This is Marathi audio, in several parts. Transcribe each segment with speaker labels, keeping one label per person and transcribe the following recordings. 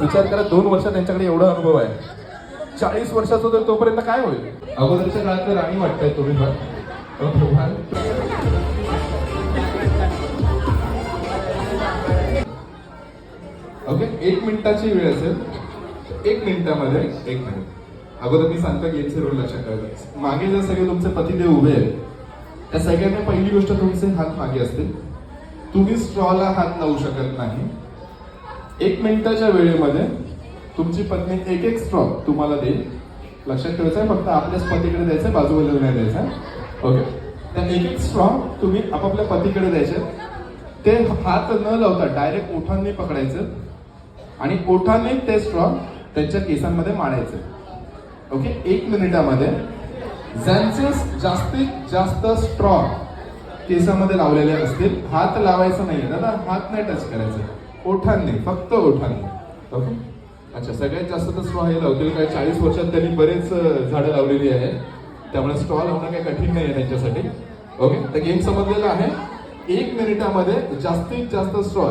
Speaker 1: विचार करा 2 वर्ष त्यांच्याकडे एवढा अनुभव आहे. 40 वर्षाचा तर तोपर्यंत काय होईल. अगोदरच्या काळात राणी वाटताय तुम्ही ओके. 1 मिनिटाची वेळ असेल. 1 मिनिटामध्ये 1 मिनिट अगोदर मी सांगतो गेमचे रूल लक्षात ठेवायचे. मागे जर सगळे तुमचे पतिदेव उभे आहेत त्या सगळ्यांना पहिली गोष्ट तुमचे हात मागे असतील. तुम्ही स्ट्रॉला हात लावू शकत नाही. 1 मिनिटाच्या वेळेमध्ये तुमची पत्नी एक स्ट्रॉ तुम्हाला देईल. लक्षात ठेवायचं आहे फक्त आपल्याच पतीकडे द्यायचं, बाजूला नाही द्यायचं. ओके. त्या एक स्ट्रॉ तुम्ही आपापल्या पतीकडे द्यायचे. ते हात न लावता डायरेक्ट ओठांनी पकडायचं आणि ओठांनी ते स्ट्रॉ त्यांच्या केसांमध्ये मारायचं. ओके. 1 मिनिटामध्ये ज्यांचे जास्तीत जास्त स्ट्रॉ केसामध्ये लावलेले असतील, हात लावायचं नाही दादा, हात नाही टच करायचं, ओठांनी, फक्त ओठांनी. ओके. अच्छा, सगळ्यात जास्त तर स्ट्रॉ हे लावतील काय 40 वर्षात त्यांनी बरेच झाडं लावलेली आहे, त्यामुळे स्ट्रॉ लावणं काही कठीण नाही आहे त्यांच्यासाठी. ओके. तर गेम समजलेला आहे. 1 मिनिटामध्ये जास्तीत जास्त straw.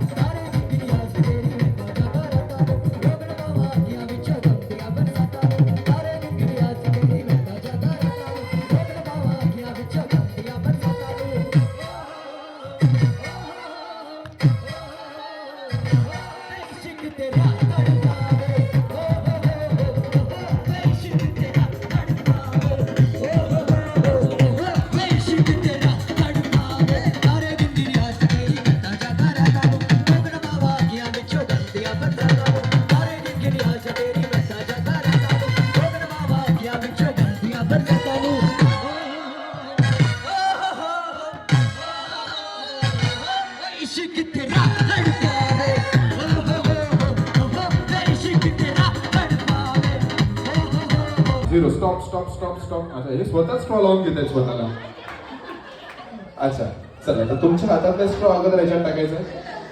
Speaker 1: Zero. Stop stop stop stop. अच्छा, हे स्वतः स्ट्रॉ लावून घेत आहेत स्वतःला. अच्छा, चला तर तुमच्या हातातले स्ट्रॉ अगोदर याच्यात टाकायचं.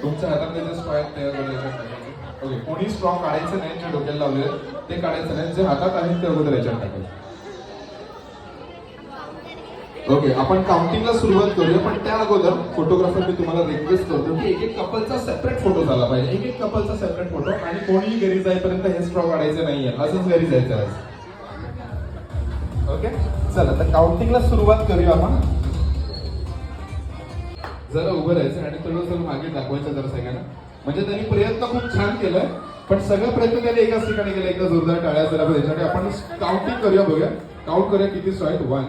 Speaker 1: तुमच्या हातातले जे स्ट्रॉ आहेत ते अगोदर याच्यात टाकायचे. ओके. कोणी स्ट्रॉ काढायचं नाही, जे डोक्याला लावले ते काढायचं नाही, जे हातात आहेत ते अगोदर याच्यात टाकायचं. ओके. आपण काउंटिंगला सुरुवात करूया, पण त्या अगोदर फोटोग्राफर मी तुम्हाला रिक्वेस्ट करतो की एक कपलचा सेपरेट फोटो झाला पाहिजे. एक कपलचा सेपरेट फोटो. आणि कोणीही घरी जाईपर्यंत हे स्ट्रॉ काढायचे नाहीये, असंच घरी जायचं आहे. ओके. चला तर काउंटिंगला सुरुवात करूया आपण. जरा उभं राहायचं आणि थोडं मागे दाखवायचं जरा सगळ्यांना. म्हणजे त्यांनी प्रयत्न खूप छान केलाय, पण सगळं प्रयत्न त्याने एकाच ठिकाणी केला. एकदा जोरदार टाळ्या जरा त्याच्यासाठी आपण काउंटिंग करूया, बघूया काउंट करूया किती स्ट्रॉ आहेत. 1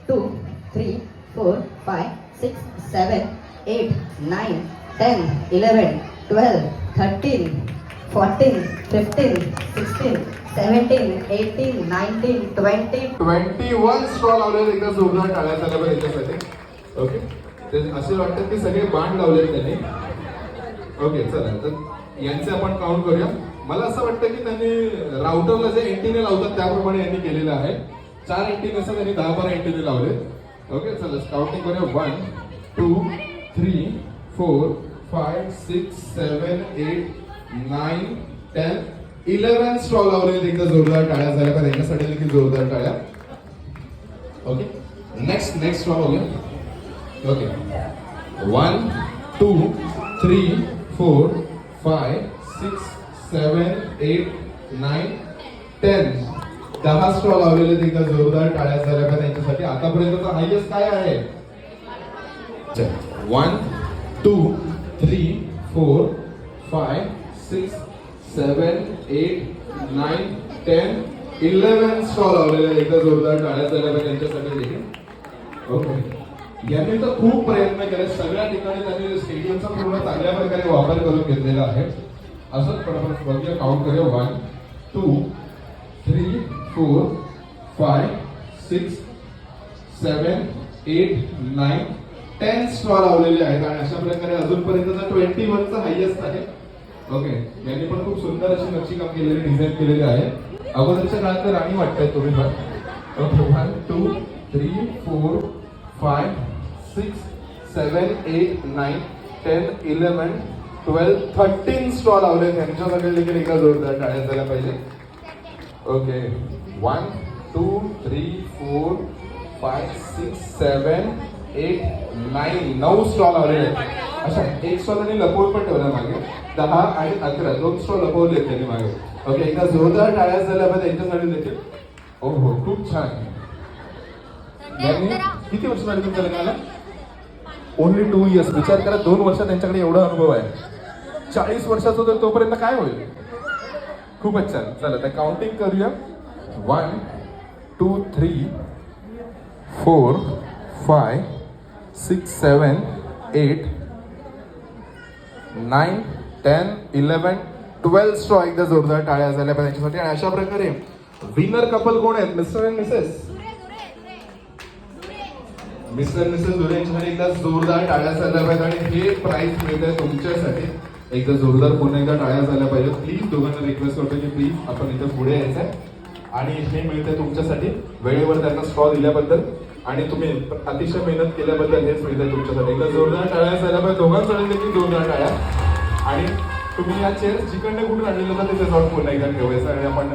Speaker 2: 2 3 4 5 6 7 8 9 10 11 12 13 14 15 16 17 18 19 20
Speaker 1: 21 स्ट्रॉ लावले. एकदा जोरदार टाळ्या झाल्या पाहिजे त्याच्यासाठी. ओके. ते असे वाटतं की सगळे बाण लावले त्यांनी. ओके. चला तर यांचे आपण काउंट करूया. मला असं वाटतं की त्यांनी राउटरला जे एंटीने लावतात त्याप्रमाणे यांनी केलेलं आहे. 4 एंटीने असं त्यांनी 10-12 एंटीने लावले. ओके. चला काउंटिंग करूया. 1 2 3 4 5 6 7 8 9 10 11 स्ट्रॉ लावले. एकदा जोरदार टाळ्या झाल्या का त्यांच्यासाठी देखील जोरदार टाळ्या. ओके. नेक्स्ट स्ट्रॉ बघूया. ओके. 1 2 3 4 5 6 7 8 9 10 10 स्ट्रॉ लावलेले. एकदा जोरदार टाळ्या झाल्या का त्यांच्यासाठी. आतापर्यंतचा हायएस्ट काय आहे. 1 2 3 4 5 6 7 8 9 10 11 स्ट्रॉ लावलेले. एकदा जोरदार टाळ्या झाल्या का त्यांच्यासाठी देखील. ओके. यांनी तर खूप प्रयत्न केले. सगळ्या ठिकाणी त्यांनी स्टेडियमचा पूर्ण चांगल्या प्रकारे वापर करून घेतलेला आहे. असंच आपण बघूया. काउंट करूया. 1 2 3 4 5 6 7 8 9 10 स्ट्रॉ लावलेले आहेत. आणि अशा प्रकारे अजूनपर्यंतचा 21चा हायएस्ट आहे. ओके. यांनी पण खूप सुंदर अशी नक्षीकाम केलेली, डिझाईन केलेली आहे. अगोदरच्या काळात तर राणी वाटताय तुम्ही पण. ओके. 1 2 3 4 5 6 7 8 9 10 11 12 13 स्ट्रॉ लावले. त्यांच्यासाठी देखील एकदा जोरदार टाळ्या झाल्या पाहिजे. ओके. 1 2 3 4 5 6 7 8 9 स्ट्रॉ लावलेले. अच्छा, एक स्ट्रॉ त्यांनी लपवून पण ठेवला मागे. 10 आणि 11 दोन स्ट्रॉ लपवले त्यांनी मागे. ओके, एकदा जोरदार टाळ्या झाल्या पाहिजे त्यांच्यासाठी देखील. हो हो, खूप छान. यांनी किती वर्ष झाली तुमच्या लग्नाला? Only 2 years. विचार करा, 2 वर्ष त्यांच्याकडे एवढा अनुभव आहे. 40 वर्षाचा होतं तोपर्यंत काय होईल? खूपच छान. चला तर काउंटिंग करूया. 1 2 3 4 5 6 7 8 9 10 11 12 स्ट्रॉ. एकदा जोरदार टाळ्या झाल्या पाहिजे त्यांच्यासाठी. आणि अशा प्रकारे विनर कपल कोण आहेत? Mister and missus. Mister missus Dhure यांच्यासाठी एकदा जोरदार टाळ्या झाल्या पाहिजे. आणि हे प्राइज मिळत आहे तुमच्यासाठी. एकदा जोरदार पुन्हा एकदा टाळ्या झाल्या पाहिजे. प्लीज दोघांना रिक्वेस्ट करतो की प्लीज आपण इथं पुढे यायचं आहे. आणि हे मिळतंय तुमच्यासाठी वेळेवर त्यांना स्ट्रॉ दिल्याबद्दल आणि तुम्ही अतिशय मेहनत केल्याबद्दल हेच मिळतंय तुमच्यासाठी. एकदा जोरदार टाळ्या झाल्या पाहिजे दोघांसाठी देखील जोरदार टाळ्या. आणि तुम्ही या चेअर्स जिकडे कुठून आणलेलं होतं तिथे जाऊन पुन्हा एकदा ठेवायचं आणि आपण